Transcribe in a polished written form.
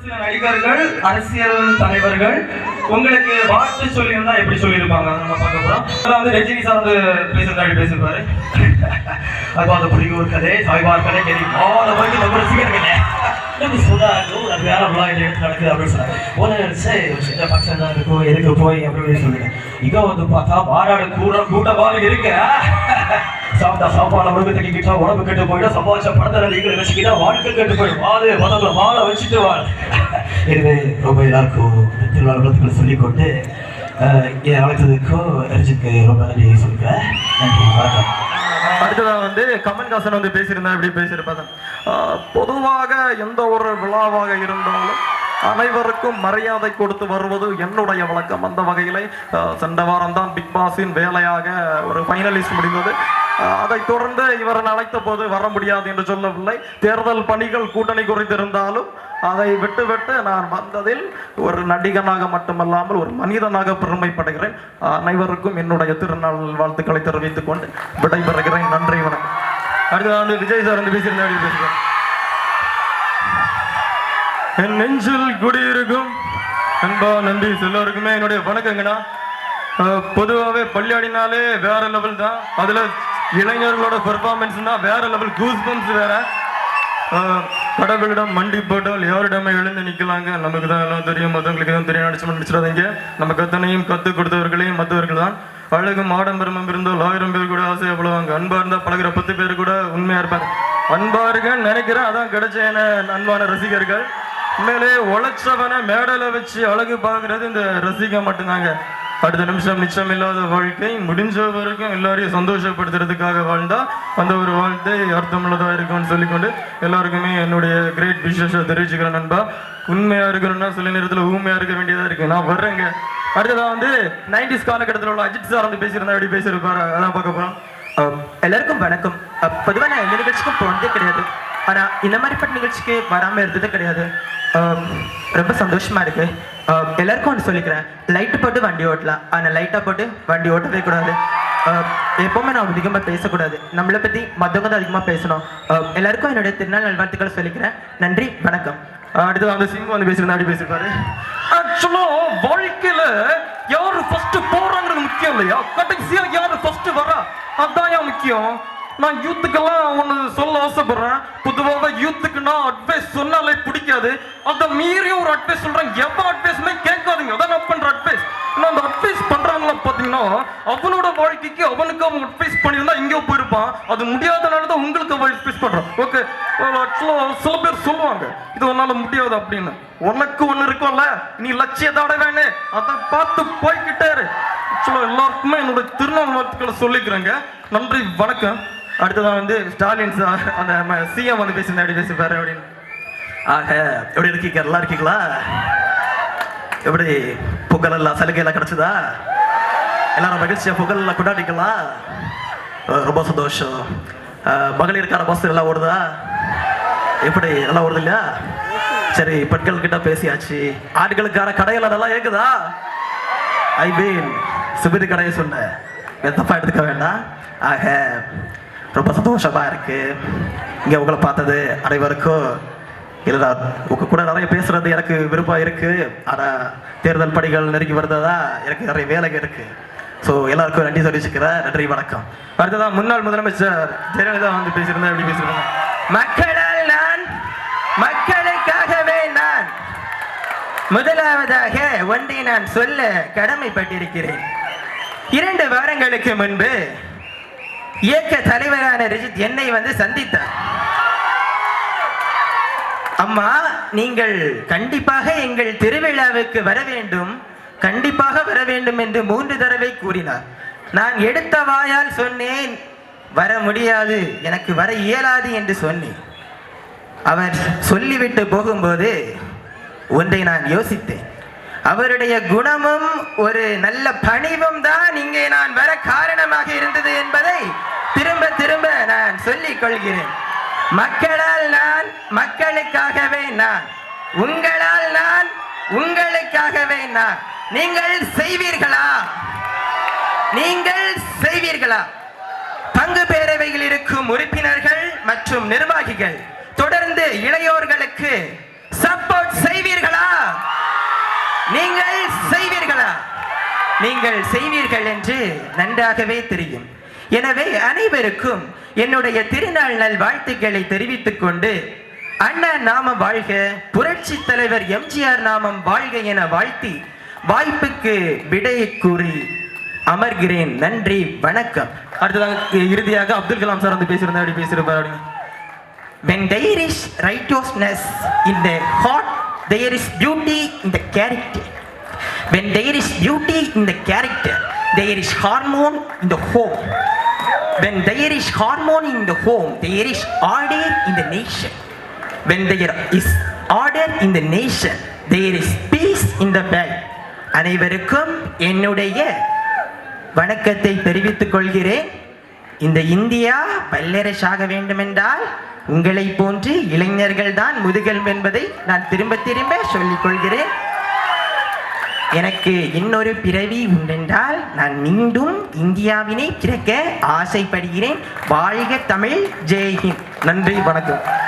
சில நடிகர்கள் அரசியல் தலைவர்கள் உங்களுக்கு வாழ்த்து சொல்லியிருந்தா எப்படி சொல்லியிருப்பாங்க நம்ம பார்க்க போறோம். வந்து ரஜினி சார் வந்து பேசியிருப்பாரு. அது பார்த்து பிடிக்கும் கதை சாய்பார் கதை தெரியும் வரைக்கும் நம்ம ரசிகர்களே அது வேற எடுத்து நடக்குது அப்படின்னு சொன்னாங்க. சின்ன ஃபங்க்ஷன் தான் இருக்கும் எதுக்கு போய் அப்படின்னு சொல்லுங்க. இங்க வந்து பார்த்தா மாநாடு கூட்டமாக இருக்க சாப்பிட்டா சாப்பாடு உடம்பு தட்டிக்கிட்டா உடம்பு கெட்டு போயிடும். சம்பாதிச்ச படத்தை நீங்க வச்சுக்கிட்டா வாழ்க்கை கெட்டு போயிடும். வாழை வாழை வச்சுட்டு வாழ். எனவே ரொம்ப எல்லாருக்கும் திருவாரூரத்துக்குள்ள சொல்லிக்கொண்டு இதை வளர்த்ததுக்கும் ரஜித்துக்கு ரொம்ப நன்றி சொல்லிக்கிறேன். நன்றி, வணக்கம். அடுத்ததான் வந்து கமல்ஹாசன் வந்து பேசியிருந்தா எப்படி பேசியிருப்பாங்க. பொதுவாக எந்த ஒரு விழாவாக இருந்தாலும் அனைவருக்கும் மரியாதை கொடுத்து வருவது என்னுடைய வழக்கம். அந்த வகையில் சென்ற வாரம் தான் பிக் பாஸின் வேலையாக ஒரு ஃபைனலிஸ்ட் முடிந்தது. அதைத் தொடர்ந்து இவரை அழைத்த போது வர முடியாது என்று சொல்லவில்லை. தேர்தல் பணிகள் கூட்டணி குறித்திருந்தாலும் அதை விட்டு நான் வந்ததில் ஒரு நடிகனாக மட்டுமல்லாமல் ஒரு மனிதனாக பெருமைப்படுகிறேன். அனைவருக்கும் என்னுடைய திருநாள் வாழ்த்துக்களை தெரிவித்துக் கொண்டு விடைபெறுகிறேன். நன்றி, வணக்கம். அடுத்த வந்து விஜய் சார் வந்து பேசுகிறேன். என் நெஞ்சில் குடியிருக்கும் அன்பா நன்றி எல்லோருக்குமே என்னுடைய வணக்கங்கண்ணா. பொதுவாகவே பள்ளியாடினாலே வேற லெவல் தான். அதில் இளைஞர்களோட பெர்ஃபார்மன்ஸ்னா வேற லெவல், கூஸ் பம்ப்ஸ் வேற. கடவுளிடம் மண்டி போட்டால் யாரிடமே எழுந்து நிற்கலாங்க. நமக்கு தான் எல்லாம் தெரியும், மற்றவங்களுக்கு தான் தெரியும். நினச்சிடாதீங்க. நமக்கு அத்தனையும் கற்றுக் கொடுத்தவர்களையும் மற்றவர்கள் தான். அழகும் ஆடம்பரமும் இருந்தால் 1000 பேர் கூட ஆசையாக போடுவாங்க. அன்பா இருந்தால் பழகிற 10 பேர் கூட உண்மையாக இருப்பாங்க. அன்பா இருக்கேன்னு நினைக்கிறேன். அதான் கிடைச்ச என அன்பான ரசிகர்கள். உண்மையிலே உழைச்சவனை மேடலை வச்சு அழகு பார்க்கறது இந்த ரசிக மட்டும்தாங்க. அடுத்த நிமிஷம் நிச்சயம் இல்லாத வாழ்க்கை. முடிஞ்ச வரைக்கும் எல்லாரையும் சந்தோஷப்படுத்துறதுக்காக வாழ்ந்தா அந்த ஒரு வாழ்க்கை அர்த்தமுள்ளதாக இருக்கும்னு சொல்லிக்கொண்டு எல்லாருக்குமே என்னுடைய கிரேட் விஷேஷம் தெரிவிச்சுக்கிறேன். நண்பா, உண்மையா இருக்கணும்னா சில நேரத்தில் ஊமையா இருக்க வேண்டியதா இருக்கு. நான் வர்றேங்க. அடுத்ததான் வந்து 90s காலகட்டத்தில் உள்ள அஜித் சார் வந்து பேசியிருந்தா எப்படி பேசியிருப்பாரு, அதான் பார்க்க போறோம். எல்லாருக்கும் வணக்கம். பொதுவாக நான் எந்த நிகழ்ச்சிக்கும் போனதே கிடையாது. ஆனா இந்த மாதிரிப்பட்ட நிகழ்ச்சிக்கு வராம இருந்ததே கிடையாது. ரொம்ப சந்தோஷமா இருக்கு. எல்லாருக்கும் ஒன்று சொல்லிக்கிறேன், லைட்டு போட்டு வண்டி ஓட்டலாம், ஆனால் லைட்டா போட்டு வண்டி ஓட்டவே கூடாது. எப்பவுமே நான் அதிகமாக பேசக்கூடாது. நம்மளை பத்தி மற்றவங்க தான் அதிகமாக பேசணும். எல்லாருக்கும் என்னுடைய திருநாள் நல்வாழ்த்துக்கள் சொல்லிக்கிறேன். நன்றி, வணக்கம். அடுத்து வந்து சிங்கம் வந்து பேசுறது அப்படி பேசிருப்பாரு. ஆக்சுவலா வாழ்க்கையில யாரு ஃபர்ஸ்ட் போறாங்கிறது முக்கியம் இல்லையா, கடைசியா யாரு ஃபர்ஸ்ட் வரா அதான் முக்கியம். நான் யூத்துக்கெல்லாம் ஒன்று சொல்ல ஆசைப்படுறேன். பொதுவாக யூத்துக்கு நான் அட்வைஸ் சொன்னாலே பிடிக்காது. அதை மீறியும் ஒரு அட்வைஸ் சொல்றேன். எவ்வளோ அட்வைஸ்மே கேட்காதீங்க. அதான் நான் பண்ற அட்வைஸ். நான் அந்த அட்வைஸ் பண்றாங்களா பார்த்தீங்கன்னா அவனோட வாழ்க்கைக்கு அவனுக்கு அவன் அட்வைஸ் பண்ணியிருந்தா எங்கேயோ போயிருப்பான். அது முடியாதனால தான் உங்களுக்கு அவன் அட்வைஸ் பண்றான். ஓகே, ஆக்சுவலா சில பேர் சொல்லுவாங்க இது உன்னால முடியாது அப்படின்னு. உனக்கு ஒன்று இருக்கும்ல, நீ லட்சியத்தோட வேணும், அதை பார்த்து போய்கிட்டே இரு. ஆக்சுவலா எல்லாருக்குமே என்னோட திருநாள் வாழ்த்துக்களை சொல்லிக்கிறேங்க. நன்றி, வணக்கம். அடுத்ததான் வந்து ஸ்டாலின் சார் அந்த சிஎம் வந்து பேசியிருந்தா எப்படி பேசிப்பாரு அப்படின்னு. ஆக எப்படி இருக்கீங்க, நல்லா இருக்கீங்களா? எப்படி புகழ் எல்லாம் சலுகை எல்லாம் கிடைச்சதா? எல்லாரும் மகிழ்ச்சியா புகழ் எல்லாம் கொண்டாடிக்கலாம். ரொம்ப சந்தோஷம். மகளிருக்கான பஸ் எல்லாம் ஓடுதா? எப்படி நல்லா ஓடுது இல்லையா? சரி, பெண்கள் கிட்ட பேசியாச்சு. ஆண்களுக்கான கடையெல்லாம் நல்லா இயக்குதா? ஐ மீன் சுபிரி கடையை சொன்னேன், தப்பா எடுத்துக்க வேண்டாம். ஆக ரொம்ப சந்தோஷமா இருக்கு இங்க உங்களை பார்த்தது. அனைவருக்கும் இல்லை, உங்க கூட நிறைய பேசுறது எனக்கு விருப்பம் இருக்கு. ஆனா தேர்தல் பணிகள் நெருங்கி வருதா, எனக்கு நிறைய வேலைகள் இருக்கு. ஸோ எல்லாருக்கும் நன்றி தெரிவிச்சுக்கிறேன். நன்றி, வணக்கம். அடுத்ததான் முன்னாள் முதலமைச்சர் ஜெயலலிதா வந்து பேசியிருந்தா எப்படி பேசுறாங்க. மக்களால் நான், மக்களுக்காகவே நான். முதலாவதாக ஒன்றை நான் சொல்ல கடமைப்பட்டிருக்கிறேன். 2 வாரங்களுக்கு முன்பு இயக்க தலைவரான ரஜித் என்னை வந்து சந்தித்தார். அம்மா, நீங்கள் கண்டிப்பாக எங்கள் திருவிழாவுக்கு வர வேண்டும், கண்டிப்பாக வர வேண்டும் என்று 3 தடவை கூறினார். நான் எடுத்த வாயால் சொன்னேன் வர முடியாது, எனக்கு வர இயலாது என்று சொன்னேன். அவர் சொல்லிவிட்டு போகும்போது ஒன்றை நான் யோசித்தேன். அவருடைய குணமும் ஒரு நல்ல பணிவும் தான் இங்கே நான் வர காரணமாக இருந்தது என்பதை திரும்ப திரும்ப நான் சொல்லிக் கொள்கிறேன். மக்களால் நான், மக்களுக்காகவே நான். உங்களால் நான், உங்களுக்காகவே நான். நீங்கள் செய்வீர்களா? நீங்கள் செய்வீர்களா? பங்கு பேரவையில் இருக்கும் உறுப்பினர்கள் மற்றும் நிர்வாகிகள் தொடர்ந்து இளையோர்களுக்கு சப்போர்ட் செய்வீர்களா? நீங்கள் செய்வீர்களா? நீங்கள் செய்வீர்கள் என்று நன்றாகவே தெரியும். எனவே அனைவருக்கும் என்னுடைய திருநாள் நல் வாழ்த்துக்களை தெரிவித்துக் கொண்டு அண்ணா நாமம் வாழ்க, புரட்சி தலைவர் எம்ஜிஆர் நாமம் வாழ்க என வாழ்த்தி வாய்ப்புக்கு விடையை கூறி அமர்கிறேன். நன்றி, வணக்கம். அடுத்ததாக இறுதியாக அப்துல் கலாம் சார் வந்து பேசியிருந்தா அப்படி பேசியிருப்பார் அப்படின்னு. When there is righteousness in the heart, there is beauty in the character. When there is beauty in the character, there is harmony in the home. When there is harmony in the home, there is order in the nation. When there is order in the nation, there is peace in the world. அனைவருக்கும் என்னுடைய வணக்கத்தை தெரிவித்துக் கொள்கிறேன். இந்த India வல்லரசாக வேண்டுமென்றால் உங்களை போன்று இளைஞர்கள் தான் முதுகெலும்பு என்பதை நான் திரும்ப திரும்ப சொல்லிக் கொள்கிறேன். எனக்கு இன்னொரு பிறவி உண்டென்றால் நான் மீண்டும் இந்தியாவினை பிறக்க ஆசைப்படுகிறேன். வாழ்க தமிழ், ஜெய் ஹிந்த். நன்றி, வணக்கம்.